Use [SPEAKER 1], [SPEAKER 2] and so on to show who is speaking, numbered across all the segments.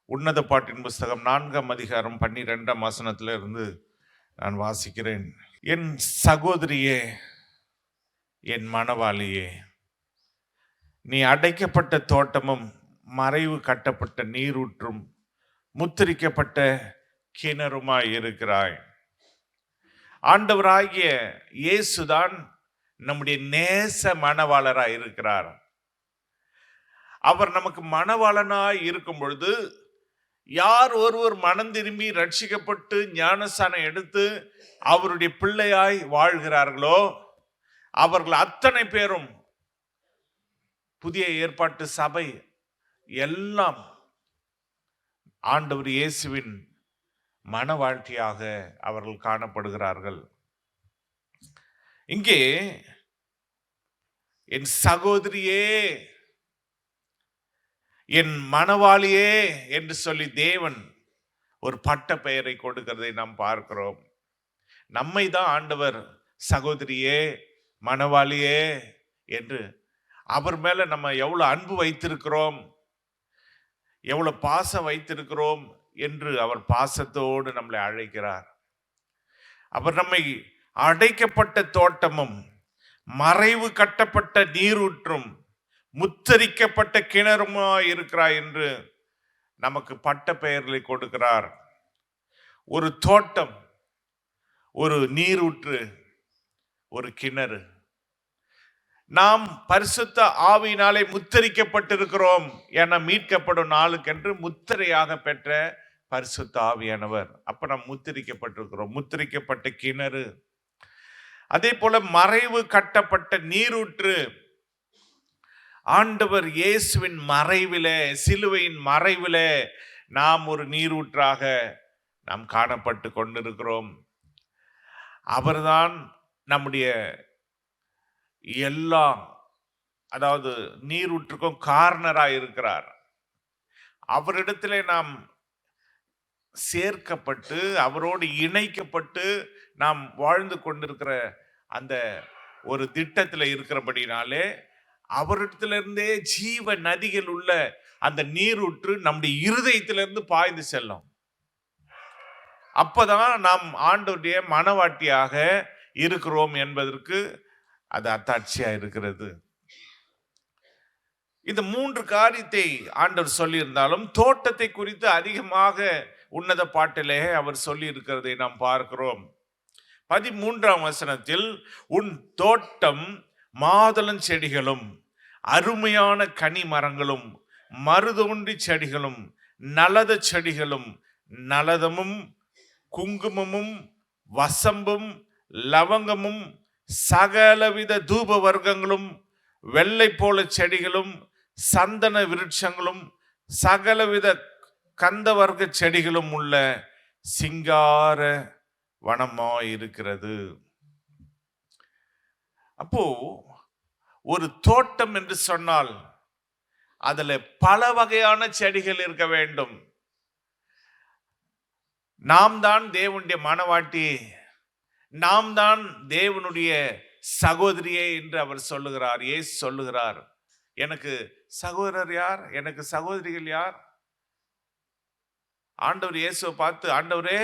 [SPEAKER 1] உன்னத பாட்டின் புஸ்தகம் 4ஆம் அதிகாரம் 12ஆம் வசனத்திலிருந்து நான் வாசிக்கிறேன். என் சகோதரியே, என் மணவாளியே, நீ அடைக்கப்பட்ட தோட்டமும் மறைவு கட்டப்பட்ட நீரூற்றும் முத்திரிக்கப்பட்ட கிணறுமாய் இருக்கிறாய். ஆண்டவராகிய இயேசுதான் நம்முடைய நேச மணவாளராய் இருக்கிறார். அவர் நமக்கு மணவாளனாய் இருக்கும் பொழுது யார் ஒருவர் மனம் திரும்பி ரட்சிக்கப்பட்டு ஞானஸ்தானம் எடுத்து அவருடைய பிள்ளையாய் வாழ்கிறார்களோ அவர்கள் அத்தனை பேரும் புதிய ஏற்பாட்டு சபை எல்லாம் ஆண்டவர் இயேசுவின் மன வாழ்க்கையாக அவர்கள் காணப்படுகிறார்கள். இங்கே என் சகோதரியே, என் மணவாளியே என்று சொல்லி தேவன் ஒரு பட்ட பெயரை கொடுக்கிறதை நாம் பார்க்கிறோம். நம்மை தான் ஆண்டவர் சகோதரியே, மணவாளியே என்று அவர் மேல நம்ம எவ்வளவு அன்பு வைத்திருக்கிறோம், எவ்வளவு பாசம் வைத்திருக்கிறோம் என்று அவர் பாசத்தோடு நம்மளை அழைக்கிறார். அவர் நம்மை அடைக்கப்பட்ட தோட்டமும் மறைவு கட்டப்பட்ட நீரூற்றும் முத்தரிக்கப்பட்ட கிணறுமா இருக்கிறாய் என்று நமக்கு பட்ட பெயர்களை கொடுக்கிறார். ஒரு தோட்டம், ஒரு நீரூற்று, ஒரு கிணறு. நாம் பரிசுத்த ஆவியினாலே முத்தரிக்கப்பட்டிருக்கிறோம் என மீட்கப்படும் நாளுக்கென்று முத்திரையாக பெற்ற பரிசுத்த ஆவியானவர். அப்ப நாம் முத்திரிக்கப்பட்டிருக்கிறோம். முத்திரிக்கப்பட்ட கிணறு, அதே போல மறைவு கட்டப்பட்ட நீரூற்று. ஆண்டவர் இயேசுவின் மறைவிலே, சிலுவையின் மறைவிலே நாம் ஒரு நீரூற்றாக நாம் காணப்பட்டு கொண்டிருக்கிறோம். அவர்தான் நம்முடைய எல்லா, அதாவது நீரூற்றுக்கும் காரணராய் இருக்கிறார். அவரிடத்திலே நாம் சேர்க்கப்பட்டு அவரோடு இணைக்கப்பட்டு நாம் வாழ்ந்து கொண்டிருக்கிற அந்த ஒரு திட்டத்தில் இருக்கிறபடினாலே அவரிடத்திலிருந்தே ஜீவ நதிகள் உள்ள அந்த நீரூற்று நம்முடைய இருதயத்திலிருந்து பாய்ந்து செல்லும். அப்பதான் நாம் ஆண்டவருடைய மனவாட்டியாக இருக்கிறோம் என்பதற்கு அது அத்தாட்சியா இருக்கிறது. இந்த 3 காரியத்தை ஆண்டவர் சொல்லி இருந்தாலும் தோட்டத்தை குறித்து அதிகமாக உன்னத பாட்டிலே அவர் சொல்லி இருக்கிறதை நாம் பார்க்கிறோம். 13ஆம் வசனத்தில், உன் தோட்டம் மாதளம் செடிகளும் அருமையான கனி மரங்களும் மருதொன்றி செடிகளும் நலத செடிகளும் நலதமும் குங்குமமும் வசம்பும் லவங்கமும் சகலவித தூப வர்க்கங்களும் வெள்ளை போல செடிகளும் சந்தன விருட்சங்களும் சகலவித கந்த வர்க்க செடிகளும் உள்ள சிங்கார வனமாய் இருக்கிறது. அப்போ ஒரு தோட்டம் என்று சொன்னால் அதுல பல வகையான செடிகள் இருக்க வேண்டும். நாம் தான் தேவனுடைய மனவாட்டி, நாம் தான் தேவனுடைய சகோதரியே என்று அவர் சொல்லுகிறார். இயேசு சொல்லுகிறார், எனக்கு சகோதரர் யார், எனக்கு சகோதரிகள் யார்? ஆண்டவர் இயேசுவை பார்த்து, ஆண்டவரே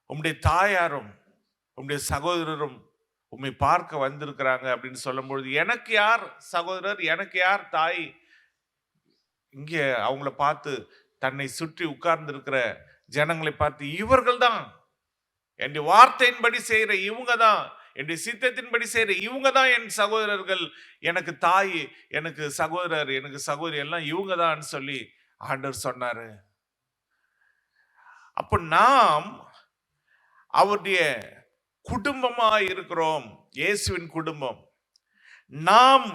[SPEAKER 1] உம்முடைய தாயாரும் உம்முடைய சகோதரரும் உம்மை பார்க்க வந்திருக்கிறாங்க அப்படின்னு சொல்லும் பொழுது, எனக்கு யார் சகோதரர், எனக்கு யார் தாய்? இங்கே அவங்கள பார்த்து, தன்னை சுற்றி உட்கார்ந்து இருக்கிற ஜனங்களை பார்த்து, இவர்கள் தான் என்னுடைய வார்த்தையின்படி செய்யற இவங்க தான், என்னுடைய சித்தத்தின்படி செய்யற இவங்க தான் என் சகோதரர்கள், எனக்கு தாய், எனக்கு சகோதரர், எனக்கு சகோதரி எல்லாம் இவங்க தான் சொல்லி ஆண்டவர் சொன்னாரு. அப்ப நாம் அவருடைய குடும்பமா இருக்கிறோம், இயேசுவின் குடும்பம். நாம்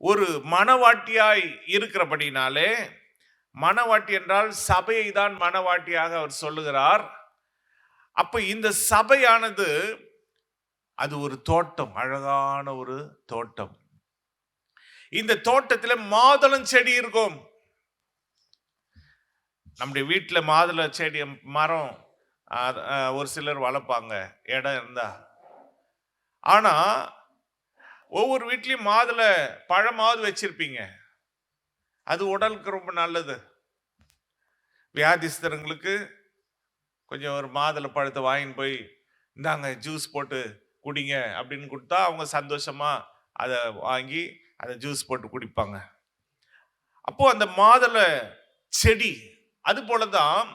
[SPEAKER 1] ஒரு மனவாட்டியாய் இருக்கிறபடினாலே, மனவாட்டி என்றால் சபையை தான் மனவாட்டியாக அவர் சொல்லுகிறார். அப்ப இந்த சபையானது அது ஒரு தோட்டம், அழகான ஒரு தோட்டம். இந்த தோட்டத்தில் மாதுளம் செடி இருக்கும். நம்முடைய வீட்டில் மாதுளை செடி மரம் ஒரு சிலர் வளர்ப்பாங்க, இடம் இருந்தா. ஆனா ஒவ்வொரு வீட்லயும் மாதுளை பழமாவது வச்சிருப்பீங்க. அது உடலுக்கு ரொம்ப நல்லது. வியாதிஸ்தரங்களுக்கு கொஞ்சம் ஒரு மாதுளை பழத்தை வாங்கின்னு போய் இந்தாங்க ஜூஸ் போட்டு குடிங்க அப்படின்னு கொடுத்தா அவங்க சந்தோஷமா அதை வாங்கி அதை ஜூஸ் போட்டு குடிப்பாங்க. அப்போ அந்த மாதுளை செடி அது போலதான்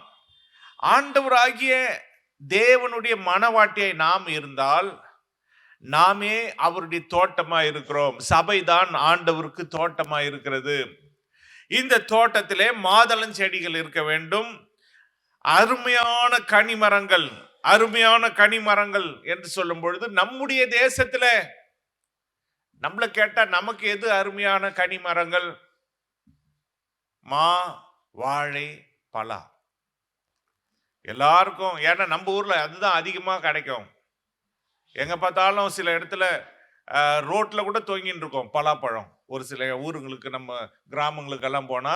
[SPEAKER 1] ஆண்டவராகிய தேவனுடைய மனவாட்டியை நாம் இருந்தால் நாமே அவருடைய தோட்டமா இருக்கிறோம். சபைதான் ஆண்டவருக்கு தோட்டமா இருக்கிறது. இந்த தோட்டத்திலே மாதளம் செடிகள் இருக்க வேண்டும். அருமையான கனிமரங்கள், அருமையான கனிமரங்கள் என்று சொல்லும் பொழுது நம்முடைய தேசத்துல நம்மள கேட்டா நமக்கு எது அருமையான கனிமரங்கள்? மா, வாழை, பலா. எல்லாருக்கும், ஏன்னா நம்ம ஊர்ல அதுதான் அதிகமா கிடைக்கும். எங்க பார்த்தாலும் சில இடத்துல ரோட்ல கூட தொங்கின்னு இருக்கும் பலாப்பழம். ஒரு சில ஊருங்களுக்கு, நம்ம கிராமங்களுக்கெல்லாம் போனா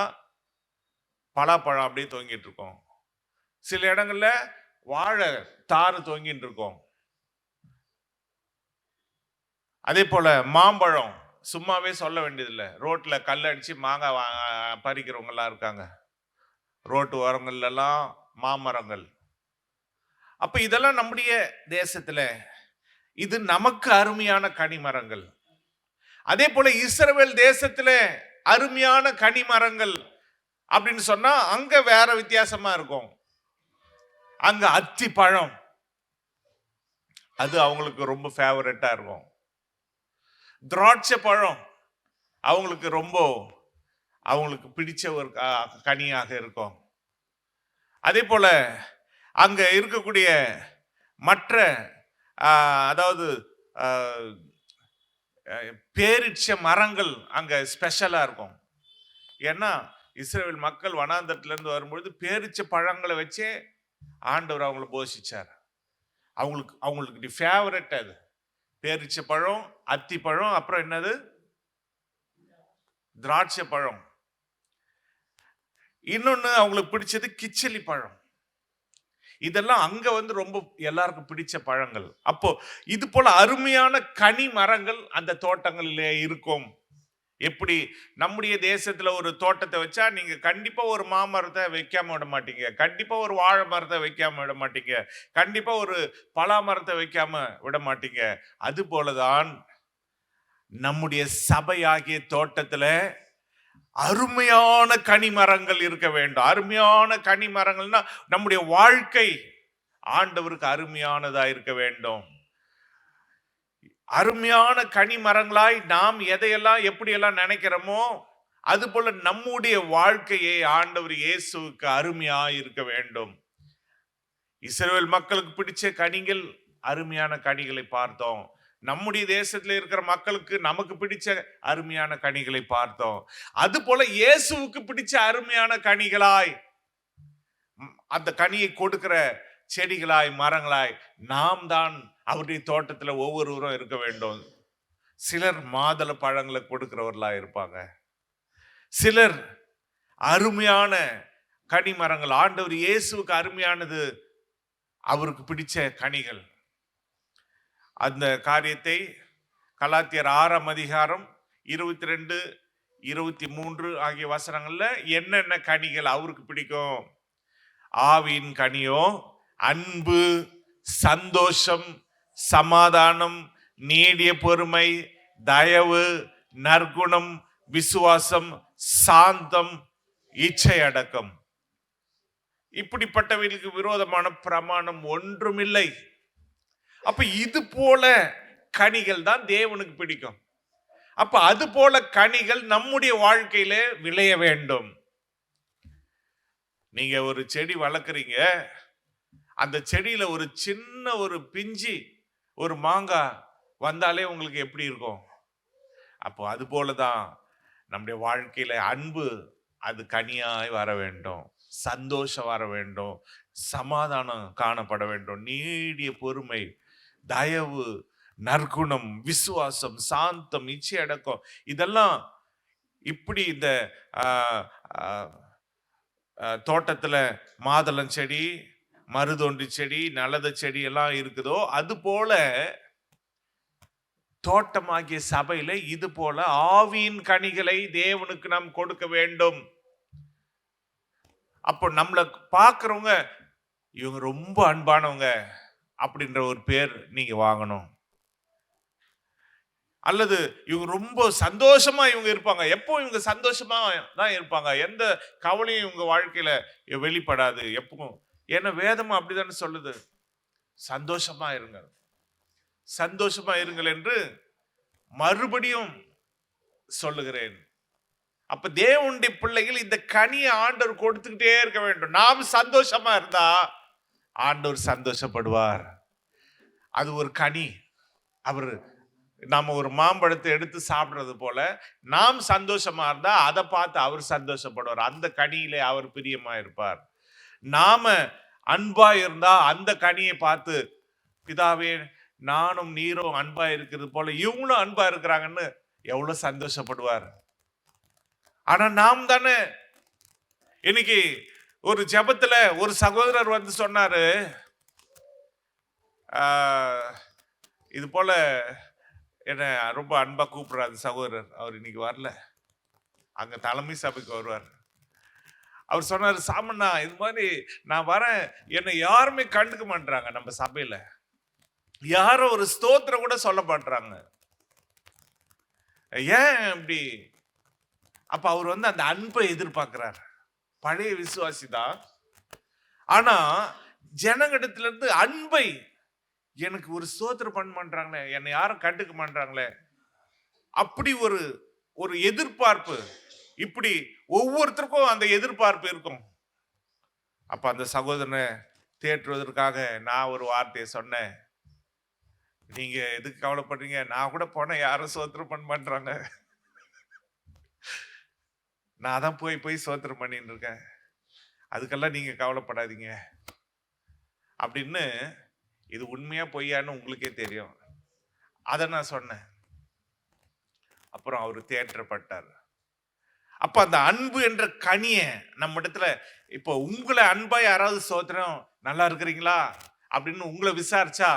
[SPEAKER 1] பலாப்பழம் அப்படியே தொங்கிட்டு இருக்கும். சில இடங்கள்ல வாழை தாறு தொங்கிட்டு இருக்கும். அதே போல மாம்பழம் சும்மாவே சொல்ல வேண்டியதில்லை. ரோட்ல கல் அடிச்சு மாங்காய் பறிக்கிறவங்க எல்லாம் இருக்காங்க. ரோட்டு ஓரங்கள்ல எல்லாம் மாமரங்கள். அப்ப இதெல்லாம் நம்முடைய தேசத்துல இது நமக்கு அருமையான கனிமரங்கள். அதே போல இஸ்ரவேல் தேசத்துல அருமையான கனிமரங்கள் அப்படின்னு சொன்னா அங்க வேற வித்தியாசமா இருக்கும். அங்க அத்தி பழம் அது அவங்களுக்கு ரொம்ப ஃபேவரட்டா இருக்கும். திராட்சை பழம் அவங்களுக்கு ரொம்ப அவங்களுக்கு பிடிச்ச ஒரு கனியாக இருக்கும். அதே போல அங்க இருக்கக்கூடிய மற்ற அதாவது பேரிச்ச மரங்கள் அங்க ஸ்பெஷலா இருக்கும். ஏன்னா இஸ்ரவேல் மக்கள் வனாந்தரத்துல இருந்து வரும்பொழுது பேரிச்ச பழங்களை வச்சே ஆண்டவர் அவங்களை போஷிச்சார். அவங்களுக்கு ஃபேவரட் அது பேரிச்ச பழம், அத்தி பழம், அப்புறம் என்னது திராட்சை பழம். இன்னொன்னு அவங்களுக்கு பிடிச்சது கிச்சலி பழம். இதெல்லாம் அங்க ரொம்ப எல்லாருக்கும் பிடிச்ச பழங்கள். அப்போ இது போல அருமையான கனி மரங்கள் அந்த தோட்டங்களிலே இருக்கும். எப்படி நம்முடைய தேசத்துல ஒரு தோட்டத்தை வச்சா நீங்க கண்டிப்பா ஒரு மாமரத்தை வைக்காம விட மாட்டீங்க, கண்டிப்பா ஒரு வாழை மரத்தை வைக்காம விட மாட்டீங்க, கண்டிப்பா ஒரு பலா மரத்தை வைக்காம விட மாட்டீங்க. அது போலதான் நம்முடைய சபையாகிய தோட்டத்துல அருமையான கனிமரங்கள் இருக்க வேண்டும். அருமையான கனிமரங்கள்னா நம்முடைய வாழ்க்கை ஆண்டவருக்கு அருமையானதா இருக்க வேண்டும். அருமையான கனிமரங்களாய் நாம் எதையெல்லாம் எப்படியெல்லாம் நினைக்கிறோமோ அது போல நம்முடைய வாழ்க்கையை ஆண்டவர் இயேசுவுக்கு அருமையாய் இருக்க வேண்டும். இஸ்ரவேல் மக்களுக்கு பிடிச்ச கனிகள், அருமையான கனிகளை பார்த்தோம். நம்முடைய தேசத்துல இருக்கிற மக்களுக்கு நமக்கு பிடிச்ச அருமையான கனிகளை பார்த்தோம். அது போல இயேசுவுக்கு பிடிச்ச அருமையான கனிகளாய், அந்த கனியை கொடுக்கிற செடிகளாய், மரங்களாய் நாம் தான் அவருடைய தோட்டத்துல ஒவ்வொருவரும் இருக்க வேண்டும். சிலர் மாதுளை பழங்களை கொடுக்கிறவர்களா இருப்பாங்க, சிலர் அருமையான கனிமரங்கள், ஆண்டவர் இயேசுவுக்கு அருமையானது, அவருக்கு பிடிச்ச கனிகள். அந்த காரியத்தை கலாத்தியர் 6ஆம் அதிகாரம் 22, 23 ஆகிய வசனங்கள்ல என்னென்ன கனிகள் அவருக்கு பிடிக்கும்? ஆவியின் கனியோ அன்பு, சந்தோஷம், சமாதானம், நீடிய பொறுமை, தயவு, நற்குணம், விசுவாசம், சாந்தம், இச்சை அடக்கம். இப்படிப்பட்டவர்களுக்கு விரோதமான பிரமாணம் ஒன்றுமில்லை. அப்ப இது போல கனிகள் தான் தேவனுக்கு பிடிக்கும். அப்ப அது போல கனிகள் நம்முடைய வாழ்க்கையில விளைய வேண்டும். நீங்க ஒரு செடி வளர்க்குறீங்க, அந்த செடியில ஒரு சின்ன ஒரு பிஞ்சி ஒரு மாங்காய் வந்தாலே உங்களுக்கு எப்படி இருக்கும்? அப்போ அது போலதான் நம்முடைய வாழ்க்கையில அன்பு அது கனியாய் வர வேண்டும், சந்தோஷம் வர வேண்டும், சமாதானம் காணப்பட வேண்டும், நீடிய பொறுமை, தயவு, நற்குணம், விசுவாசம், சாந்தம், இச்சை அடக்கம். இதெல்லாம் இப்படி இந்த தோட்டத்துல மாதுளம் செடி, மருதொண்டி செடி, நலத செடி எல்லாம் இருக்குதோ அது போல தோட்டமாகிய சபையில இது போல ஆவியின் கனிகளை தேவனுக்கு நாம் கொடுக்க வேண்டும். அப்போ நம்மளை பார்க்குறவங்க இவங்க ரொம்ப அன்பானவங்க அப்படின்ற ஒரு பேர் நீங்க வாங்கணும். அல்லது இவங்க ரொம்ப சந்தோஷமா இவங்க இருப்பாங்க, எப்போ இவங்க சந்தோஷமா தான் இருப்பாங்க, எந்த கவலையும் இவங்க வாழ்க்கையில வெளிப்படாது எப்பவும். ஏன்னா வேதமும் அப்படிதானே சொல்லுது, சந்தோஷமா இருங்க, சந்தோஷமா இருங்கள் என்று மறுபடியும் சொல்லுகிறேன். அப்ப தேவனுடைய பிள்ளைகள் இந்த கனியை ஆண்டவர் கொடுத்துக்கிட்டே இருக்க வேண்டும். நாம் சந்தோஷமா இருந்தா ஆண்டவர் சந்தோஷப்படுவார். அது ஒரு கனி. அவர் நாம ஒரு மாம்பழத்தை எடுத்து சாப்பிடுறது போல நாம் சந்தோஷமா இருந்தா அதை பார்த்து அவர் சந்தோஷப்படுவார். அந்த கனியிலே அவர் பிரியமா இருப்பார். நாம அன்பா இருந்தா அந்த கனியை பார்த்து பிதாவே நானும் நீரும் அன்பா இருக்கிறது போல இவங்களும் அன்பா இருக்கிறாங்கன்னு எவ்வளவு சந்தோஷப்படுவார். ஆனா நாம் தானே இன்னைக்கு ஒரு ஜெபத்துல ஒரு சகோதரர் வந்து சொன்னாரு, இது போல என்ன ரொம்ப அன்பா கூப்பிடுறாரு சகோதரர், அவர் இன்னைக்கு வரல, அங்க தலைமை சபைக்கு வருவார். அவர் சொன்னாரு, சாமண்ணா இது மாதிரி நான் வரேன், என்னை யாருமே கண்டுக்க மாட்டாங்க, நம்ம சபையில யாரும் ஒரு ஸ்தோத்திரம் கூட சொல்ல மாட்டாங்க, ஏன் அப்படி? அப்ப அவர் வந்து அந்த அன்பை எதிர்பார்க்கிறார். பழைய விசுவாசி தான், ஆனா ஜனங்களிடத்துல இருந்து அன்பை, எனக்கு ஒரு ஸ்தோத்திரம் பண்ண மாட்டாங்களே, என்னை யாரும் கண்டுக்க மாட்டாங்களே, அப்படி ஒரு ஒரு எதிர்பார்ப்பு. இப்படி ஒவ்வொருத்தருக்கும் அந்த எதிர்பார்ப்பு இருக்கும். அப்ப அந்த சகோதரனை தேற்றுவதற்காக நான் ஒரு வார்த்தையை சொன்னேன், நீங்க எதுக்கு கவலைப்படுறீங்க, நான் கூட போன யாரும் ஸ்தோத்திரம் பண்ண மாட்டாங்க, நான் தான் போய் போய் ஸ்தோத்திரம் பண்ணிட்டு இருக்கேன், அதுக்கெல்லாம் நீங்க கவலைப்படாதீங்க அப்படின்னு. இது உண்மையா பொய்யான்னு உங்களுக்கே தெரியும். அதை நான் சொன்னேன். அப்புறம் அவர் தேற்றப்பட்டார். அப்ப அந்த அன்பு என்ற கனிய நம்ம இடத்துல, இப்போ உங்களை அன்பா யாராவது ஸ்தோத்திரம் நல்லா இருக்கிறீங்களா அப்படின்னு உங்களை விசாரிச்சா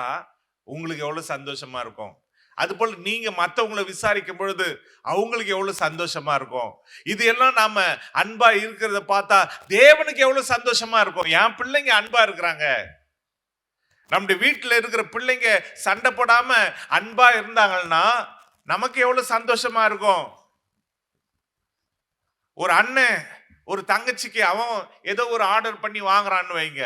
[SPEAKER 1] உங்களுக்கு எவ்வளவு சந்தோஷமா இருக்கும். அது போல நீங்க மற்றவங்களை விசாரிக்கும் பொழுது அவங்களுக்கு எவ்வளவு சந்தோஷமா இருக்கும். இது எல்லாம் நாம அன்பா இருக்கிறத பார்த்தா தேவனுக்கு எவ்வளவு சந்தோஷமா இருக்கும். என் பிள்ளைங்க அன்பா இருக்கிறாங்க, நம்முடைய வீட்டில் இருக்கிற பிள்ளைங்க சண்டை போடாம அன்பா இருந்தாங்கன்னா நமக்கு எவ்வளவு சந்தோஷமா இருக்கும். ஒரு அண்ணன் ஒரு தங்கச்சிக்கு அவன் ஏதோ ஒரு ஆர்டர் பண்ணி வாங்குறான்னு வைங்க,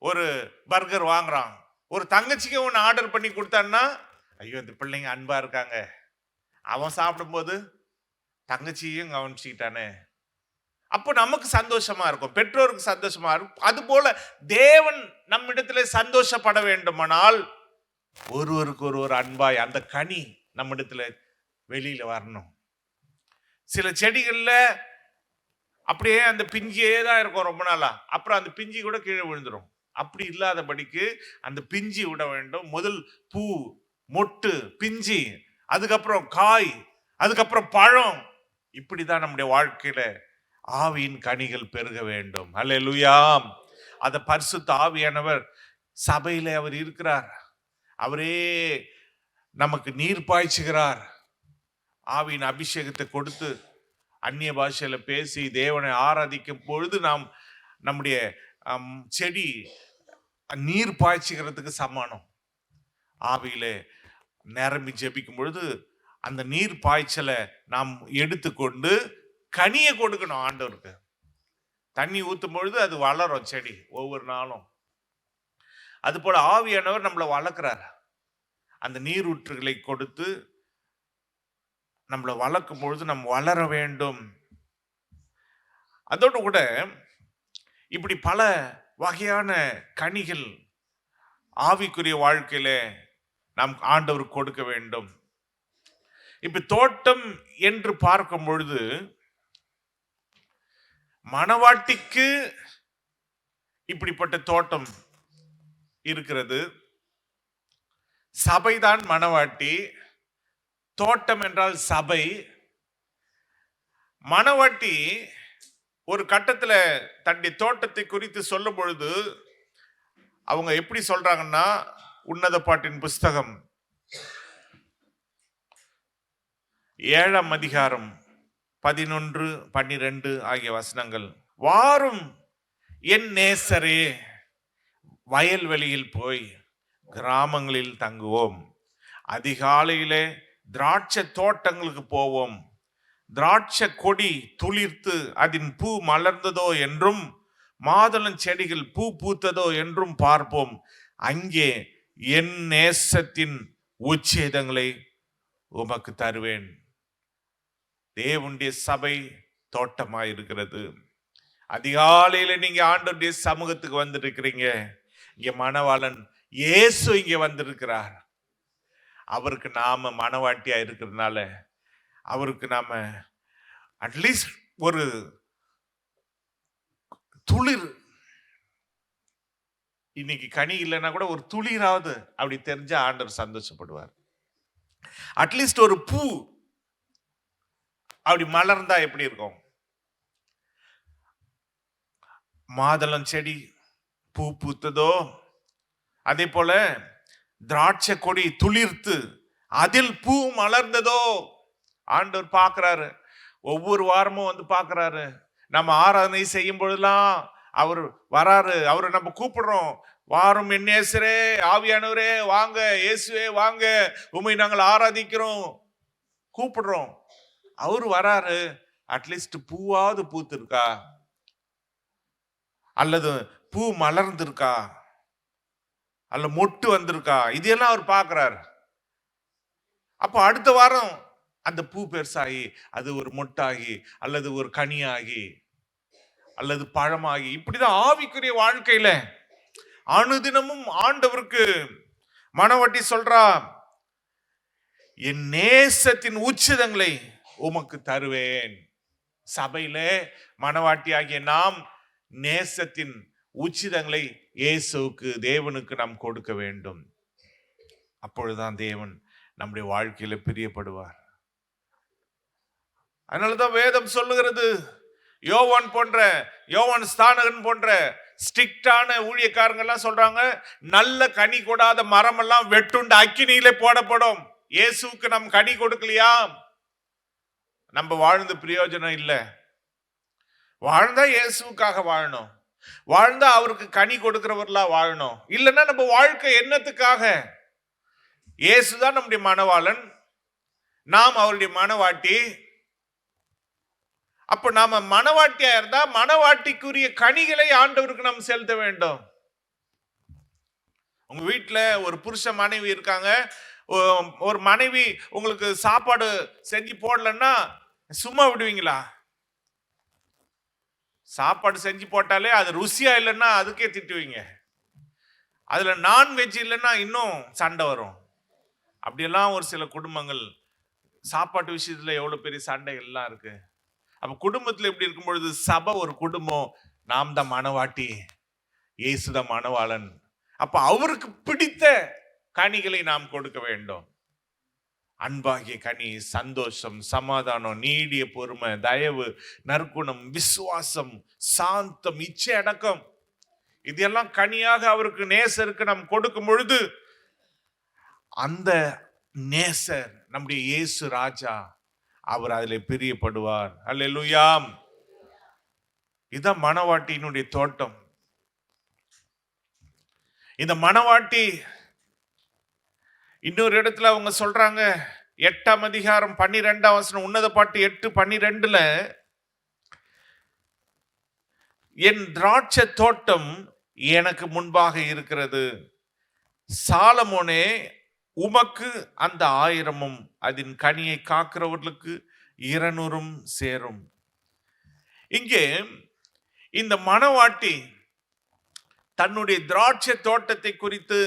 [SPEAKER 1] ஒரு பர்கர் வாங்குறான், ஒரு தங்கச்சிக்கு ஒன்று ஆர்டர் பண்ணி கொடுத்தான்னா, ஐயோ இந்த பிள்ளைங்க அன்பா இருக்காங்க, அவன் சாப்பிடும்போது தங்கச்சியும் கவனிச்சுக்கிட்டானே, அப்போ நமக்கு சந்தோஷமா இருக்கும், பெற்றோருக்கு சந்தோஷமா இருக்கும். அது போல தேவன் நம்மிடத்துல சந்தோஷப்பட வேண்டுமானால் ஒருவருக்கு ஒருவர் அன்பாய் அந்த கனி நம்மிடத்துல வெளியில வரணும். சில செடிகள்ல அப்படியே அந்த பிஞ்சியே தான் இருக்கும் ரொம்ப நாளா, அப்புறம் அந்த பிஞ்சி கூட கீழே விழுந்துடும். அப்படி இல்லாதபடிக்கு அந்த பிஞ்சி விட வேண்டும். முதல் பூ, மொட்டு, பிஞ்சி, அதுக்கப்புறம் காய், அதுக்கப்புறம் பழம். இப்படிதான் நம்முடைய வாழ்க்கையில ஆவியின் கனிகள் பெருக வேண்டும். அல்லேலூயா. அத பரிசுத்த ஆவியானவர் சபையில அவர் இருக்கிறார், அவரே நமக்கு நீர் பாய்ச்சுகிறார். ஆவியின் அபிஷேகத்தை கொடுத்து அந்நிய பாஷையில பேசி தேவனை ஆராதிக்கும் பொழுது நாம் நம்முடைய செடி நீர் பாய்ச்சுகிறதுக்கு சமானம். ஆவியிலே நிரம்பி ஜெபிக்கும் பொழுது அந்த நீர் பாய்ச்சலை நாம் எடுத்துக்கொண்டு கனியை கொடுக்கணும் ஆண்டவருக்கு. தண்ணி ஊத்தும் பொழுது அது வளரும் செடி ஒவ்வொரு நாளும். அது போல ஆவியானவர் நம்மளை வளர்க்கிறார், அந்த நீரூற்றுகளை கொடுத்து நம்மளை வளர்க்கும் பொழுது நம்ம வளர வேண்டும். அதோடு கூட இப்படி பல வகையான கனிகள் ஆவிக்குரிய வாழ்க்கையில நாம் ஆண்டவர் கொடுக்க வேண்டும். இப்ப தோட்டம் என்று பார்க்கும் பொழுது மணவாட்டிக்கு இப்படிப்பட்ட தோட்டம் இருக்கிறது. சபைதான் மணவாட்டி, தோட்டம் என்றால் சபை. மணவாட்டி ஒரு கட்டத்துல தன்னுடைய தோட்டத்தை குறித்து சொல்லும் பொழுது அவங்க எப்படி சொல்றாங்கன்னா, உன்னத பாட்டின் புஸ்தகம் 7ஆம் அதிகாரம் 11, 12 ஆகிய வசனங்கள் வாரும் என் நேசரே, வயல்வெளியில் போய் கிராமங்களில் தங்குவோம். அதிகாலையிலே திராட்சை தோட்டங்களுக்கு போவோம். திராட்சை கொடி துளிர்த்து அதன் பூ மலர்ந்ததோ என்றும் மாதுளம் செடிகள் பூ பூத்ததோ என்றும் பார்ப்போம். அங்கே என் நேசத்தின் உச்சேதங்களை உமக்கு தருவேன். தேவனுடைய சபை தோட்டமாயிருக்கிறது. அதிகாலையில நீங்க ஆண்டவருடைய சமூகத்துக்கு வந்திருக்கிறீங்க. இங்க மணவாளன் இயேசு இங்க வந்திருக்கிறார். அவருக்கு நாம மணவாட்டியா இருக்கிறதுனால அவருக்கு நாம அட்லீஸ்ட் ஒரு துளிர், இன்னைக்கு கனி இல்லைன்னா கூட ஒரு துளிராவது அப்படி தெரிஞ்சா ஆண்டவர் சந்தோஷப்படுவார். அட்லீஸ்ட் ஒரு பூ அப்படி மலர்ந்தா எப்படி இருக்கும்? மாதுளம் செடி பூ பூத்ததோ அதே போல திராட்சை கொடி துளிர்த்து அதில் பூ மலர்ந்ததோ ஆண்டவர் பார்க்கிறாரு. ஒவ்வொரு வாரமும் வந்து பார்க்கிறாரு. நம்ம ஆராதனை செய்யும் பொழுதுலாம் அவர் வராரு. அவரை நம்ம கூப்பிடுறோம், வாரும் என் நேசரே, ஆவியானவரே வாங்க, இயேசுவே வாங்க, உம்மை நாங்கள் ஆராதிக்கிறோம், கூப்பிடுறோம். அவரு வராரு. அட்லீஸ்ட் பூவாவது பூத்திருக்கா, அல்லது பூ மலர்ந்திருக்கா, அல்ல மொட்டு வந்திருக்கா, இதெல்லாம் அவர் பார்க்கிறார். அப்போ அடுத்த வாரம் அந்த பூ பெருசாகி அது ஒரு மொட்டாகி அல்லது ஒரு கனியாகி அல்லது பழமாகி, இப்படிதான் ஆவிக்குரிய வாழ்க்கையில அனுதினமும் ஆண்டவருக்கு மனவட்டி சொல்றா, என் நேசத்தின் உச்சிதங்களை உமக்கு தருவேன். சபையில மனவாட்டி ஆகிய நாம் நேசத்தின் உச்சிதங்களை இயேசுவுக்கு, தேவனுக்கு நாம் கொடுக்க வேண்டும். அப்பொழுதுதான் தேவன் நம்முடைய வாழ்க்கையில பிரியப்படுவார். அதனாலதான் வேதம் சொல்லுகிறது, யோவான் ஸ்தானகன் போன்ற ஸ்ட்ரிக்டான ஊழியக்காரங்க எல்லாம் சொல்றாங்க, நல்ல கனி கொடாத மரம் எல்லாம் வெட்டுண்டு அக்கினியிலே போடப்படும். இயேசுக்கு நம் கனி கொடுக்கலையா, நம்ம வாழ்ந்து பிரயோஜனம் இல்லை. வாழ்ந்தா இயேசுக்காக வாழணும், வாழ்ந்தா அவருக்கு கனி கொடுக்கிறவர்களா வாழணும். இல்லைன்னா நம்ம வாழ்க்கை என்னத்துக்காக? இயேசுதான் நம்முடைய மணவாளன், நாம் அவருடைய மணவாட்டி. அப்ப நாம மணவாட்டியா இருந்தா மணவாட்டிக்குரிய கனிகளை ஆண்டவருக்கு நாம் செலுத்த வேண்டும். உங்க வீட்டுல ஒரு புருஷ மனைவி இருக்காங்க, ஒரு மனைவி உங்களுக்கு சாப்பாடு செஞ்சு போடலன்னா சும்மா விடுவீங்களா? சாப்பாடு செஞ்சு போட்டாலே அது ருசியா இல்லைன்னா அதுக்கே திட்டுவீங்க. அதுல நான்வெஜ் இல்லைன்னா இன்னும் சண்டை வரும். அப்படியெல்லாம் ஒரு சில குடும்பங்கள் சாப்பாட்டு விஷயத்துல எவ்வளவு பெரிய சண்டைகள் எல்லாம் இருக்கு. அப்ப குடும்பத்துல எப்படி இருக்கும் பொழுது சபை ஒரு குடும்பம், நாம் தான் மணவாட்டி, இயேசுதான் மணவாளன். அப்ப அவருக்கு பிடித்த கனிகளை நாம் கொடுக்க வேண்டும். அன்பாகிய கனி சந்தோஷம், சமாதானம், நீடிய பொறுமை, தயவு, நற்குணம், விசுவாசம், சாந்தம், இச்சை அடக்கம், இதெல்லாம் கனியாக அவருக்கு நேசருக்கு நாம் கொடுக்கும் பொழுது அந்த நேசர் நம்முடைய இயேசு ராஜா, அவர் அதில் பிரியப்படுவார். அல்லேலூயா. இதான் மணவாட்டியினுடைய தோட்டம். இந்த மணவாட்டி இன்னொரு இடத்துல அவங்க சொல்றாங்க, 8ஆம் அதிகாரம் 12ஆம் வசனம், உன்னத பாட்டு 8:12, என் திராட்சை தோட்டம் எனக்கு முன்பாக இருக்கிறது, சாலமோனே உமக்கு அந்த 1000 அதன் கனியை காக்கிறவர்களுக்கு 200 சேரும். இங்கே இந்த மணவாட்டி தன்னுடைய திராட்சை தோட்டத்தை குறித்து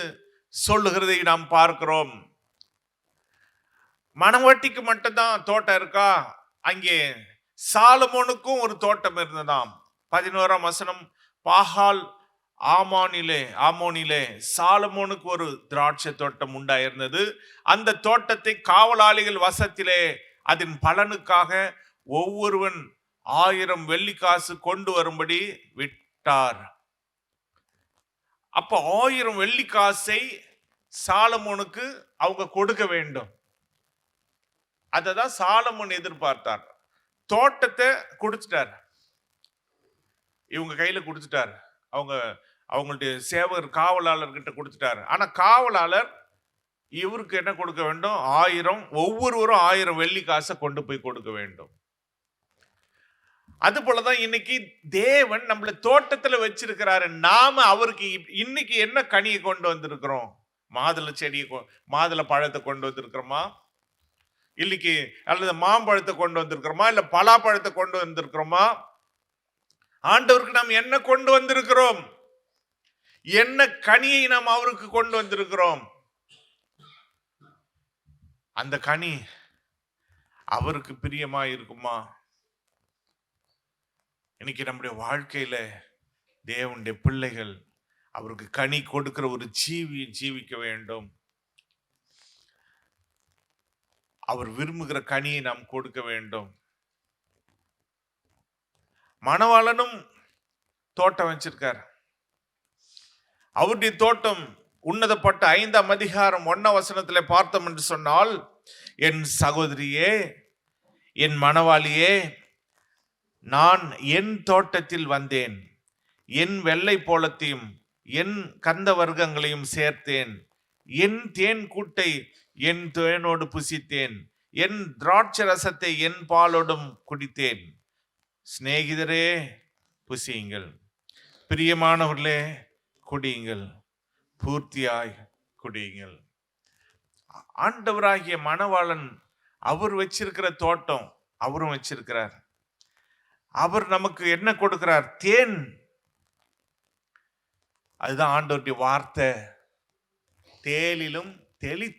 [SPEAKER 1] சொல்லுகிறதை நாம் பார்க்கிறோம். மணவாட்டிக்கு மட்டும்தான் தோட்டம் இருக்கா? அங்கே சாலமோனுக்கும் ஒரு தோட்டம் இருந்ததாம். 11ஆம் வசனம், பாகால் ஆமோனிலே சாலமோனுக்கு ஒரு திராட்சை தோட்டம் உண்டாயிருந்தது. அந்த தோட்டத்தை காவலாளிகள் வசத்திலே அதன் பலனுக்காக ஒவ்வொருவன் 1000 வெள்ளிக்காசு கொண்டு வரும்படி விட்டார். அப்ப 1000 வெள்ளிக்காசை சாலமோனுக்கு அவங்க கொடுக்க வேண்டும். அததான் சாலமோன் எதிர்பார்த்தார். தோட்டத்தை கொடுத்துட்டார். இவங்க கையில கொடுத்துட்டார். அவங்க அவங்களுடைய சேவகர் காவலாளர்கிட்ட கொடுத்துட்டார். ஆனா காவலாளர் இவருக்கு என்ன கொடுக்க வேண்டும்? 1000, ஒவ்வொருவரும் 1000 வெள்ளி காசை கொண்டு போய் கொடுக்க வேண்டும். அது போலதான் இன்னைக்கு தேவன் நம்மள தோட்டத்துல வச்சிருக்கிறாரு. நாம அவருக்கு இன்னைக்கு என்ன கனியை கொண்டு வந்திருக்கிறோம்? மாதுளை செடியை, மாதுளை பழத்தை கொண்டு வந்திருக்கிறோமா? இல்லைக்கு அல்லது மாம்பழத்தை கொண்டு வந்திருக்கிறோமா? இல்ல பலாப்பழத்தை கொண்டு வந்திருக்கிறோமா? ஆண்டவருக்கு நாம் என்ன கொண்டு வந்திருக்கிறோம்? என்ன கனியை நாம் அவருக்கு கொண்டு வந்திருக்கிறோம்? அந்த கனி அவருக்கு பிரியமா இருக்குமா? இன்னைக்கு நம்முடைய வாழ்க்கையில தேவனுடைய பிள்ளைகள் அவருக்கு கனி கொடுக்கிற ஒரு ஜீவிக்க வேண்டும். அவர் விரும்புகிற கனியை நாம் கொடுக்க வேண்டும். மணவாளனும் தோட்டம் வச்சிருக்கார். அவருடைய தோட்டம் உன்னதப்பட்ட 5ஆம் அதிகாரம் 1ஆம் வசனத்திலே பார்த்தோம் என்று சொன்னால், என் சகோதரியே, என் மணவாளியே, நான் என் தோட்டத்தில் வந்தேன், என் வெள்ளை போலத்தையும் என் கந்த வர்க்கங்களையும் சேர்த்தேன், என் தேன் கூட்டை என் தேனோடு புசித்தேன், என் திராட்சை ரசத்தை என் பாலோடும் குடித்தேன். சிநேகிதரே புசியுங்கள், பிரியமானவர்களே குடியுங்கள், பூர்த்தியாய் குடியுங்கள். ஆண்டவராகிய மணவாளன் அவர் வச்சிருக்கிற தோட்டம் அவரும் வச்சிருக்கிறார். அவர் நமக்கு என்ன கொடுக்கிறார்? தேன். அதுதான் ஆண்டவருடைய வார்த்தை. தேனிலும்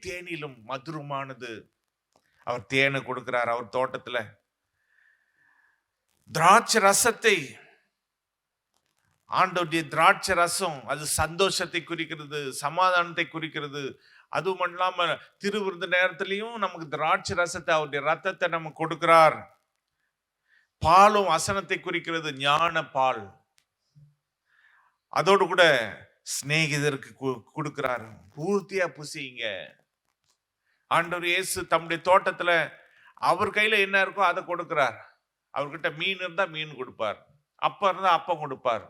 [SPEAKER 1] தேனிலும் மதுரமானது. அவர் தேனை கொடுக்கிறார் அவர் தோட்டத்துல. திராட்சை ரசத்தை, ஆண்டவருடைய திராட்சை ரசம் அது சந்தோஷத்தை குறிக்கிறது, சமாதானத்தை குறிக்கிறது. அதுவும் இல்லாம திருவிருந்து நேரத்திலையும் நமக்கு திராட்சை ரசத்தை, அவருடைய ரத்தத்தை நமக்கு கொடுக்கிறார். பாலும் வசனத்தை குறிக்கிறது, ஞான பால். அதோடு கூட சிநேகிதருக்கு கொடுக்கிறார், பூர்த்தியா புசிங்க. ஆண்டவர் இயேசு தம்முடைய தோட்டத்துல அவர் கையில என்ன இருக்கோ அதை கொடுக்கிறார். அவர்கிட்ட மீன் இருந்தா மீன் கொடுப்பார், அப்பம் இருந்தா அப்பம் கொடுப்பார்.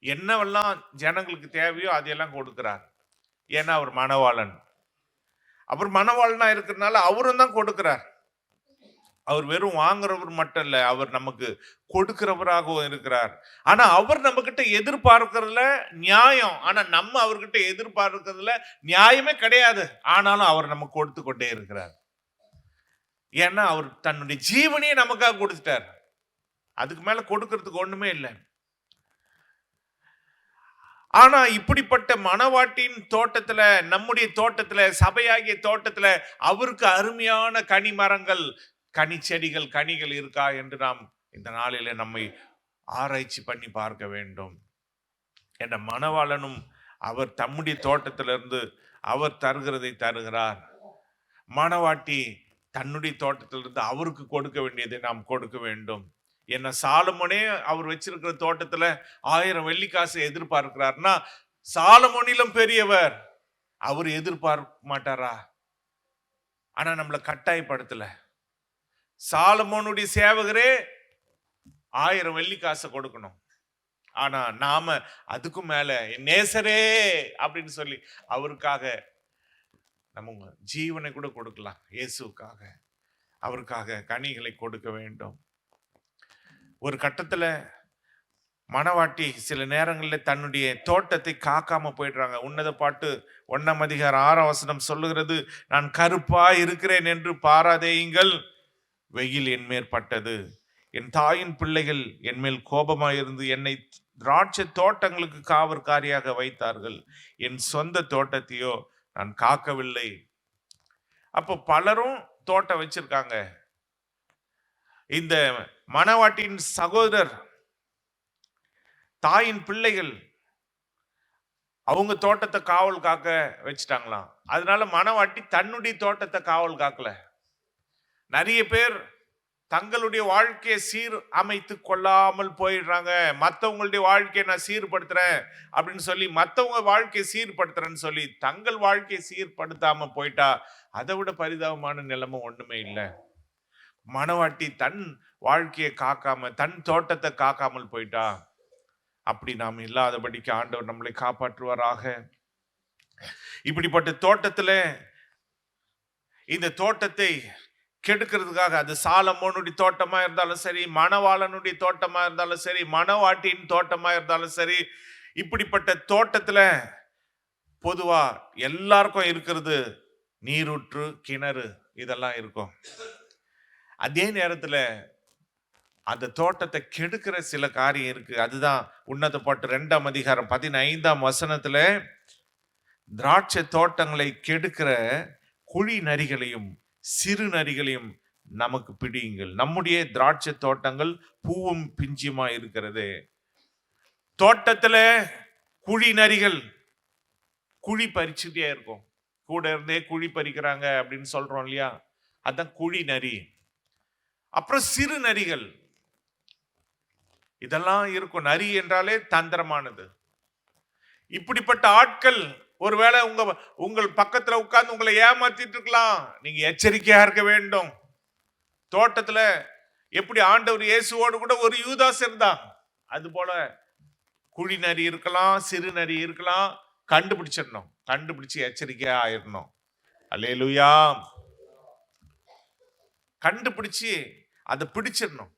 [SPEAKER 1] என்னவெல்லாம் ஜனங்களுக்கு தேவையோ அதையெல்லாம் கொடுக்கிறார். ஏன்னா அவர் மணவாளன். அவர் மணவாளனா இருக்கிறதுனால அவரும் தான் கொடுக்கிறார். அவர் வெறும் வாங்குறவர் மட்டும் இல்ல, அவர் நமக்கு கொடுக்கிறவராகவும் இருக்கிறார். ஆனா அவர் நம்ம கிட்ட எதிர்பார்க்கிறதுல நியாயம். ஆனா நம்ம அவர்கிட்ட எதிர்பார்க்கிறதுல நியாயமே கிடையாது. ஆனாலும் அவர் நமக்கு கொடுத்து கொண்டே இருக்கிறார். ஏன்னா அவர் தன்னுடைய ஜீவனையே நமக்காக கொடுத்துட்டார். அதுக்கு மேல கொடுக்கறதுக்கு ஒண்ணுமே இல்லை. ஆனா இப்படிப்பட்ட மணவாட்டின் தோட்டத்துல, நம்முடைய தோட்டத்துல, சபையாகிய தோட்டத்துல அவருக்கு அருமையான கனி மரங்கள், கனி செடிகள், கனிகள் இருக்கா என்று நாம் இந்த நாளில நம்மை ஆராய்ச்சி பண்ணி பார்க்க வேண்டும். என்ற மணவாளனும் அவர் தம்முடைய தோட்டத்திலிருந்து அவர் தருகிறதை தருகிறார். மணவாட்டி தன்னுடைய தோட்டத்திலிருந்து அவருக்கு கொடுக்க வேண்டியதை நாம் கொடுக்க வேண்டும். என்ன சாலமோனே அவர் வச்சிருக்கிற தோட்டத்துல 1000 வெள்ளிக்காசு எதிர்பார்க்கிறார்னா, சாலமோனிலும் பெரியவர் அவர் எதிர்பார்க்க மாட்டாரா? ஆனா நம்மளை கட்டாயப்படுத்தல. சாலமோனுடைய சேவகரே 1000 வெள்ளிக்காசை கொடுக்கணும். ஆனா நாம அதுக்கும் மேல நேசரே அப்படின்னு சொல்லி அவருக்காக நம்ம ஜீவனை கூட கொடுக்கலாம். இயேசுக்காக அவருக்காக கனிகளை கொடுக்க வேண்டும். ஒரு கட்டத்துல மணவாட்டி சில நேரங்களில் தன்னுடைய தோட்டத்தை காக்காம போயிடுறாங்க. உன்னத பாட்டு 1ஆம் அதிகாரம் 6ஆம் வசனம் சொல்லுகிறது, நான் கருப்பா இருக்கிறேன் என்று பாராதேயுங்கள், வெயில் என் மேற்பட்டது, என் தாயின் பிள்ளைகள் என் மேல் கோபமாயிருந்து என்னை திராட்சை தோட்டங்களுக்கு காவற்காரியாக வைத்தார்கள், என் சொந்த தோட்டத்தையோ நான் காக்கவில்லை. அப்போ பலரும் தோட்டம் வச்சிருக்காங்க. இந்த மணவாட்டியின் சகோதரர், தாயின் பிள்ளைகள் அவங்க தோட்டத்தை காவல் காக்க வச்சுட்டாங்களாம். அதனால மணவாட்டி தன்னுடைய தோட்டத்தை காவல் காக்கல. நிறைய பேர் தங்களுடைய வாழ்க்கையை சீர் அமைத்து கொள்ளாமல் போயிடுறாங்க. மற்றவங்களுடைய வாழ்க்கையை நான் சீர்படுத்துறேன் அப்படின்னு சொல்லி, மற்றவங்க வாழ்க்கையை சீர்படுத்துறேன்னு சொல்லி தங்கள் வாழ்க்கையை சீர்படுத்தாம போயிட்டா அதை விட பரிதாபமான நிலைமை ஒண்ணுமே இல்லை. மணவாட்டி தன் வாழ்க்கையை காக்காம, தன் தோட்டத்தை காக்காமல் போயிட்டா. அப்படி நாம் இல்லாதபடிக்கு ஆண்டவர் நம்மளை காப்பாற்றுவாராக. இப்படிப்பட்ட தோட்டத்துல இந்த தோட்டத்தை கெடுக்கிறதுக்காக, அது சாலமோனுடைய தோட்டமா இருந்தாலும் சரி, மணவாளனுடைய தோட்டமா இருந்தாலும் சரி, மணவாட்டியின் தோட்டமா இருந்தாலும் சரி, இப்படிப்பட்ட தோட்டத்துல பொதுவா எல்லாருக்கும் இருக்கிறது நீரூற்று, கிணறு, இதெல்லாம் இருக்கும். அதே நேரத்துல அந்த தோட்டத்தை கெடுக்கிற சில காரியம் இருக்கு. அதுதான் உன்னத பாட்டு 2ஆம் அதிகாரம் 15ஆம் வசனத்துல, திராட்சை தோட்டங்களை கெடுக்கிற குழி நரிகளையும் சிறு நரிகளையும் நமக்கு பிடியுங்கள். நம்முடைய திராட்சை தோட்டங்கள் பூவும் பிஞ்சுமா இருக்கிறது. தோட்டத்துல குழி நரிகள் குழி பறிச்சுட்டே இருக்கும். கூட இருந்தே குழி பறிக்கிறாங்க அப்படின்னு சொல்றோம் இல்லையா, அதான் குழி நரி. அப்புறம் சிறு நரிகள், இதெல்லாம் இருக்கும். நரி என்றாலே தந்திரமானது. இப்படிப்பட்ட ஆட்கள் ஒருவேளை உங்கள் பக்கத்துல உட்கார்ந்து உங்களை ஏமாத்திட்டு இருக்கலாம். நீங்க எச்சரிக்கையா இருக்க வேண்டும். தோட்டத்துல எப்படி ஆண்டவர் இயேசுவோடு கூட ஒரு யூதாஸ் இருந்தான், அது போல குழி நரி இருக்கலாம், சிறு நரி இருக்கலாம். கண்டுபிடிச்சிடணும், கண்டுபிடிச்சு எச்சரிக்கையா ஆயிடணும். அல்லேலூயா. கண்டுபிடிச்சு அதை பிடிச்சிடணும்.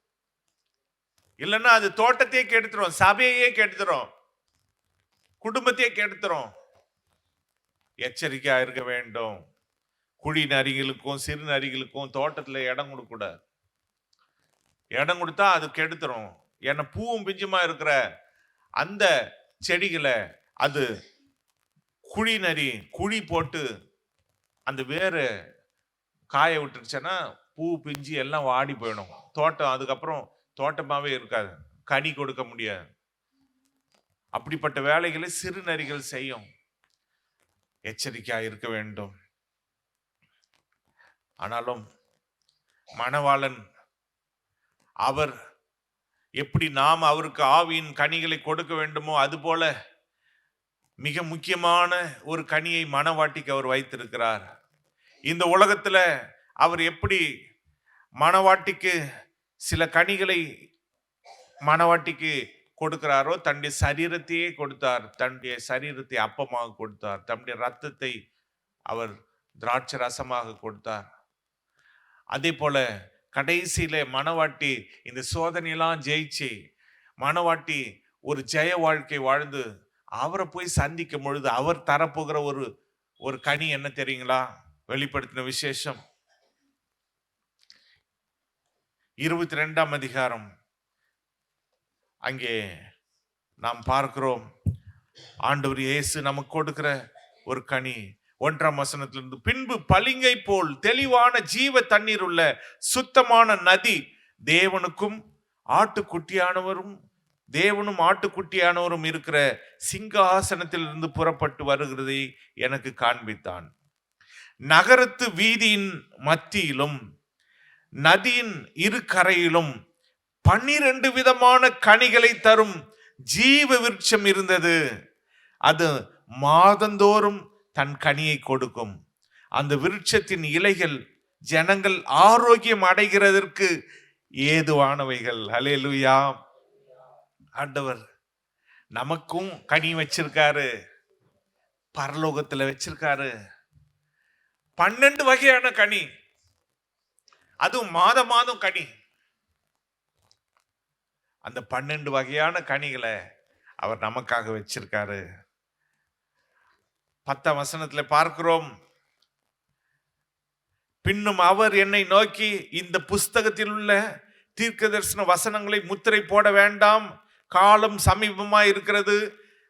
[SPEAKER 1] இல்லைன்னா அது தோட்டத்தையே கெடுத்துரும், சபையே கெடுத்துரும், குடும்பத்தையே கெடுத்துரும். எச்சரிக்கையா இருக்க வேண்டும். குழி நரிகளுக்கும் சிறு நரிகளுக்கும் தோட்டத்துல இடம் கொடுக்க கூடாது. இடம் கொடுத்தா அது கெடுத்துரும். ஏன்னா பூவும் பிஞ்சுமா இருக்கிற அந்த செடிகளை அது குழி நரி குழி போட்டு அந்த வேறு காய விட்டுருச்சுன்னா பூ பிஞ்சு எல்லாம் வாடி போயிடும். தோட்டம் அதுக்கப்புறம் தோட்டமாவே இருக்காது, கனி கொடுக்க முடியாது. அப்படிப்பட்ட வேலைகளை சிறு நரிகள் செய்யும். எச்சரிக்கையா இருக்க வேண்டும். ஆனாலும் மணவாளன் அவர் எப்படி நாம் அவருக்கு ஆவியின் கனிகளை கொடுக்க வேண்டுமோ, அது போல மிக முக்கியமான ஒரு கனியை மணவாட்டிக்கு அவர் வைத்திருக்கிறார். இந்த உலகத்துல அவர் எப்படி மணவாட்டிக்கு சில கனிகளை மணவாட்டிக்கு கொடுக்கிறாரோ, தன்னுடைய சரீரத்தையே கொடுத்தார். தன்னுடைய சரீரத்தை அப்பமாக கொடுத்தார். தன்னுடைய ரத்தத்தை அவர் திராட்சை ரசமாக கொடுத்தார். அதே போல கடைசியில மணவாட்டி இந்த சோதனையெல்லாம் ஜெயிச்சு மணவாட்டி ஒரு ஜெய வாழ்க்கை வாழ்ந்து அவரை போய் சந்திக்கும் பொழுது அவர் தரப்போகிற ஒரு கனி என்ன தெரியுங்களா? வெளிப்படுத்தின விசேஷம் 22ஆம் அதிகாரம். அங்கே நாம் பார்க்கிறோம், ஆண்டவர் இயேசு நமக்கு கொடுக்கிற ஒரு கனி 1ஆம் வசனத்திலிருந்து, பின்பு பளிங்கை போல் தெளிவான ஜீவ தண்ணீர் உள்ள சுத்தமான நதி தேவனும் ஆட்டுக்குட்டியானவரும் இருக்கிற சிங்காசனத்திலிருந்து புறப்பட்டு வருகிறதை எனக்கு காண்பித்தான். நகரத்து வீதியின் மத்தியிலும் நதியின் இரு கரையிலும் 12 விதமான கனிகளை தரும் ஜீவ விருட்சம் இருந்தது. அது மாதந்தோறும் தன் கனியை கொடுக்கும். அந்த விருட்சத்தின் இலைகள் ஜனங்கள் ஆரோக்கியம் அடைகிறதற்கு ஏதுவானவைகள். ஹல்லேலூயா. ஆண்டவர் நமக்கும் கனி வச்சிருக்காரு, பரலோகத்துல வச்சிருக்காரு. 12 வகையான கனி, அதுவும் மாதம் கனி. அந்த 12 வகையான கனிகளை அவர் நமக்காக வச்சிருக்காரு. 10ஆம் வசனத்துல பார்க்கிறோம், பின்னும் அவர் என்னை நோக்கி, இந்த புஸ்தகத்தில் உள்ள தீர்க்க தரிசன வசனங்களை முத்திரை போட வேண்டாம், காலம் சமீபமாய் இருக்கிறது.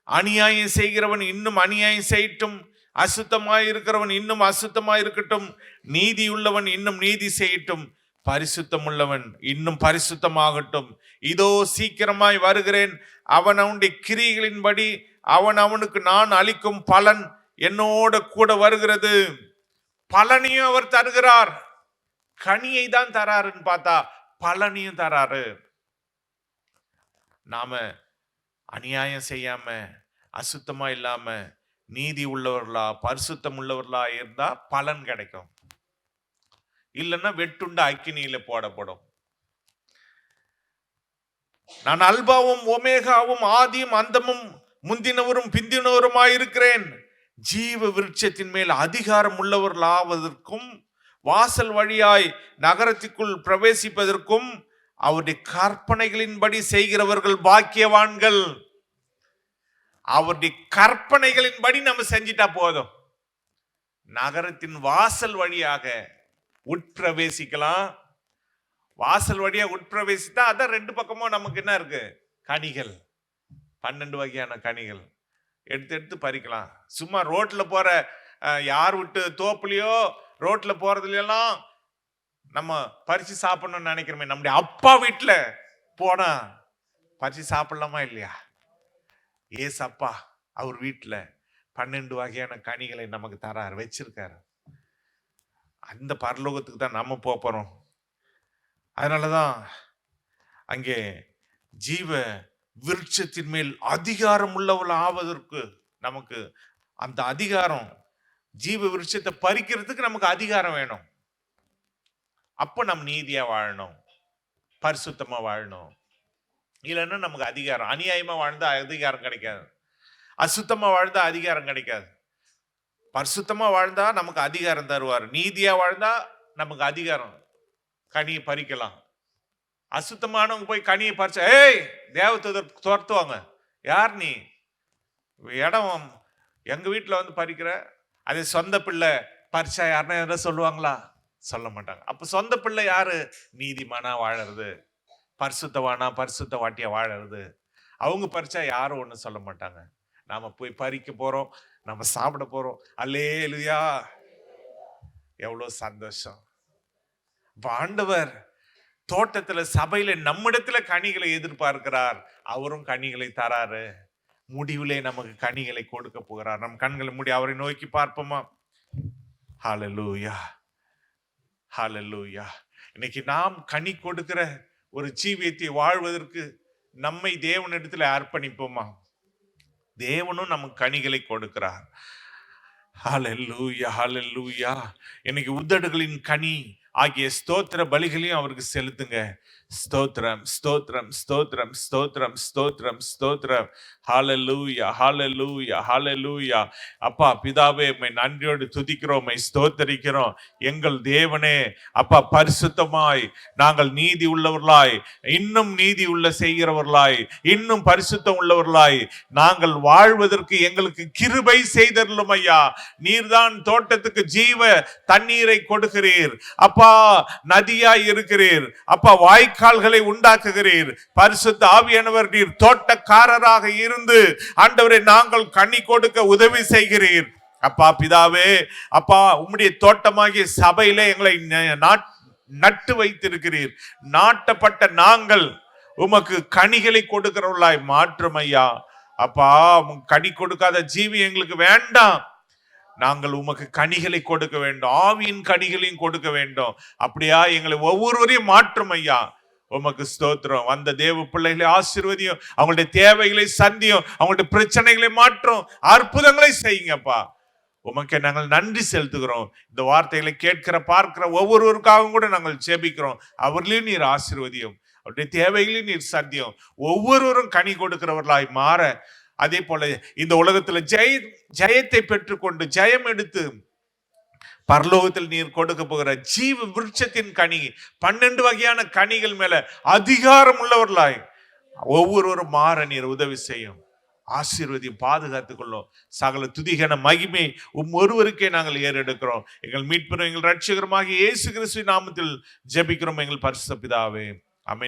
[SPEAKER 1] அநியாயம் செய்கிறவன் இன்னும் அநியாயம் செய்யட்டும், அசுத்தமாய் இருக்கிறவன் இன்னும் அசுத்தமாய் இருக்கட்டும், நீதி உள்ளவன் இன்னும் நீதி செய்யட்டும், பரிசுத்தம் உள்ளவன் இன்னும் பரிசுத்தமாகட்டும். இதோ சீக்கிரமாய் வருகிறேன், அவனுடைய கிரியைகளின்படி அவனுக்கு நான் அளிக்கும் பலன் என்னோட கூட வருகிறது. பலனையும் அவர் தருகிறார். கனியை தான் தராருன்னு பார்த்தா பலனையும் தராரு. நாம அநியாயம் செய்யாம அசுத்தமா இல்லாம நீதி உள்ளவர்களா பரிசுத்தம் உள்ளவர்களா இருந்தா பலன் கிடைக்கும். இல்லைன்னா வெட்டுண்ட அக்கினியில போடப்படும். நான் அல்பாவும் ஒமேகாவும் ஆதியும் அந்தமும் முந்தினவரும் பிந்தினவருமாயிருக்கிறேன். ஜீவ விருட்சத்தின் மேல் அதிகாரம் உள்ளவர்களாவதற்கும் வாசல் வழியாய் நகரத்திற்குள் பிரவேசிப்பதற்கும் அவருடைய கற்பனைகளின்படி செய்கிறவர்கள் பாக்கியவான்கள். அவருடைய கற்பனைகளின்படி நம்ம செஞ்சிட்டா போதும், நகரத்தின் வாசல் வழியாக உட்பிரவேசிக்கலாம். வாசல் வழியா உட்பிரவேசித்தா அதான் ரெண்டு பக்கமும் நமக்கு என்ன இருக்கு? கனிகள், 12 வகையான கனிகள் எடுத்து எடுத்து பறிக்கலாம். சும்மா ரோட்ல போற யார் விட்டு தோப்புலையோ ரோட்ல போறதுலாம் நம்ம பறிச்சு சாப்பிடணும்னு நினைக்கிறோமே, நம்முடைய அப்பா வீட்டுல போனா பறிச்சு சாப்பிடலாமா இல்லையா? ஏசப்பா அவர் வீட்டுல 12 வகையான கனிகளை நமக்கு தராரு, வச்சிருக்காரு. அந்த பரலோகத்துக்கு தான் நம்ம போறோம். அதனாலதான் அங்கே ஜீவ விருட்சத்தின் மேல் அதிகாரம் உள்ளவள் ஆவதற்கு நமக்கு அந்த அதிகாரம், ஜீவ விருட்சத்தை பறிக்கிறதுக்கு நமக்கு அதிகாரம் வேணும். அப்ப நம்ம நீதியா வாழணும், பரிசுத்தமா வாழணும். இல்லைன்னா நமக்கு அதிகாரம், அநியாயமா வாழ்ந்தா அதிகாரம் கிடைக்காது, அசுத்தமா வாழ்ந்தா அதிகாரம் கிடைக்காது. பரிசுத்தமா வாழ்ந்தா நமக்கு அதிகாரம் தருவார், நீதியா வாழ்ந்தா நமக்கு அதிகாரம், கனியை பறிக்கலாம். அசுத்தமானவங்க போய் கனியை பறிச்சா ஏய் தேவதூதர் துரத்துவாங்க. யார் நீ? இடம் எங்க வீட்டுல வந்து பறிக்கிற? அதே சொந்த பிள்ளை பறிச்சா யாருன்னா எதாவது சொல்லுவாங்களா? சொல்ல மாட்டாங்க. அப்ப சொந்த பிள்ளை யாரு? நீதிமானா வாழறது, பரிசுத்தவானா பரிசுத்த வாட்டியா வாழறது. அவங்க பறிச்சா யாரும் ஒண்ணு சொல்ல மாட்டாங்க. நாம போய் பறிக்க போறோம், நம்ம சாப்பிட போறோம். அல்லேலூயா, எவ்வளவு சந்தோஷம். ஆண்டவர் தோட்டத்துல சபையில நம்மிடத்துல கனிகளை எதிர்பார்க்கிறார், அவரும் கனிகளை தராரு. முடிவிலே நமக்கு கனிகளை கொடுக்க போகிறார். நம் கண்களை மூடி அவரை நோக்கி பார்ப்போமா? ஹல்லேலூயா, ஹல்லேலூயா. இன்னைக்கு நாம் கனி கொடுக்கிற ஒரு ஜீவியத்தை வாழ்வதற்கு நம்மை தேவனிடத்துல அர்ப்பணிப்போமா? தேவனும் நமக்கு கனிகளை கொடுக்கிறார். ஹல்லேலூயா, ஹல்லேலூயா. இன்னைக்கு உதடுகளின் கனி ஆகிய ஸ்தோத்திர பலிகளையும் அவருக்கு செலுத்துங்க. ஸ்தோத்திரம், ஸ்தோத்திரம், ஸ்தோத்திரம், ஸ்தோத்திரம், ஸ்தோத்திரம், ஸ்தோத்திரம். ஹல்லேலூயா, ஹல்லேலூயா, ஹல்லேலூயா. அப்பா பிதாவே, உம்மை நன்றியோடு துதிக்கிறோம், உம்மை ஸ்தோத்தரிக்கிறோம். எங்கள் தேவனே, அப்பா பரிசுத்தமாய் நாங்கள் நீதி உள்ளவர்களாய், இன்னும் நீதி உள்ள செய்கிறவர்களாய், இன்னும் பரிசுத்தம் உள்ளவர்களாய் நாங்கள் வாழ்வதற்கு எங்களுக்கு கிருபை செய்தருளும் ஐயா. நீர்தான் தோட்டத்துக்கு ஜீவ தண்ணீரை கொடுக்கிறீர் அப்பா, நதியாய் இருக்கிறீர் அப்பா, வாய்க்கால்களை உண்டாக்குகிறீர். பரிசுத்த ஆவியானவர் நீர் தோட்டக்காரராக இருந்து ஆண்டவரே நாங்கள் கனி கொடுக்க உதவி செய்கிறீர் அப்பா. பிதாவே அப்பா, உம்முடைய தோட்டமாகிய சபையிலே எங்களை நட்டு வைத்திருக்கிறீர். நாட்டப்பட்ட நாங்கள் உமக்கு கனிகளை கொடுக்கிறவர்களாய் மாற்றும் ஐயா. அப்பா, கனி கொடுக்காத ஜீவி எங்களுக்கு வேண்டாம். நாங்கள் உமக்கு கனிகளை கொடுக்க வேண்டும், ஆவியின் கனிகளையும் கொடுக்க வேண்டும். அப்படியா எங்களை ஒவ்வொருவரையும் மாற்றும் ஐயா. உமக்கு ஸ்தோத்திரம். வந்த தேவ பிள்ளைகளை ஆசீர்வதியும், அவங்களுடைய தேவைகளை சந்தியும், அவங்களுடைய பிரச்சனைகளை மாற்றும், அற்புதங்களை செய்யுங்கப்பா. உமக்கு நாங்கள் நன்றி செலுத்துகிறோம். இந்த வார்த்தைகளை கேட்கிற பார்க்கிற ஒவ்வொருவருக்காகவும் கூட நாங்கள் ஜெபிக்கிறோம். அவர்களையும் நீர் ஆசீர்வதியும், அவருடைய தேவைகளையும் நீர் சந்தியும். ஒவ்வொருவரும் கனி கொடுக்கிறவர்களாய் மாற, அதே போல இந்த உலகத்துல ஜெயத்தை பெற்றுக்கொண்டு ஜெயம் எடுத்து பரலோகத்தில் நீர் கொடுக்க போகிற ஜீவ விருட்சத்தின் கனி, 12 வகையான கனிகள் மேல அதிகாரம் உள்ளவர்களாய் ஒவ்வொருவரும் மாற நீர் உதவி செய்யும். ஆசீர்வதியும், பாதுகாத்துக் கொள்ளும். சகல துதிகன மகிமை ஒருவருக்கே நாங்கள் ஏறெடுக்கிறோம். எங்கள் மீட்பரும் எங்கள் ரட்சகருமாகிய இயேசு கிறிஸ்துவின் நாமத்தில் ஜெபிக்கிறோம் எங்கள் பரிசுத்த பிதாவே.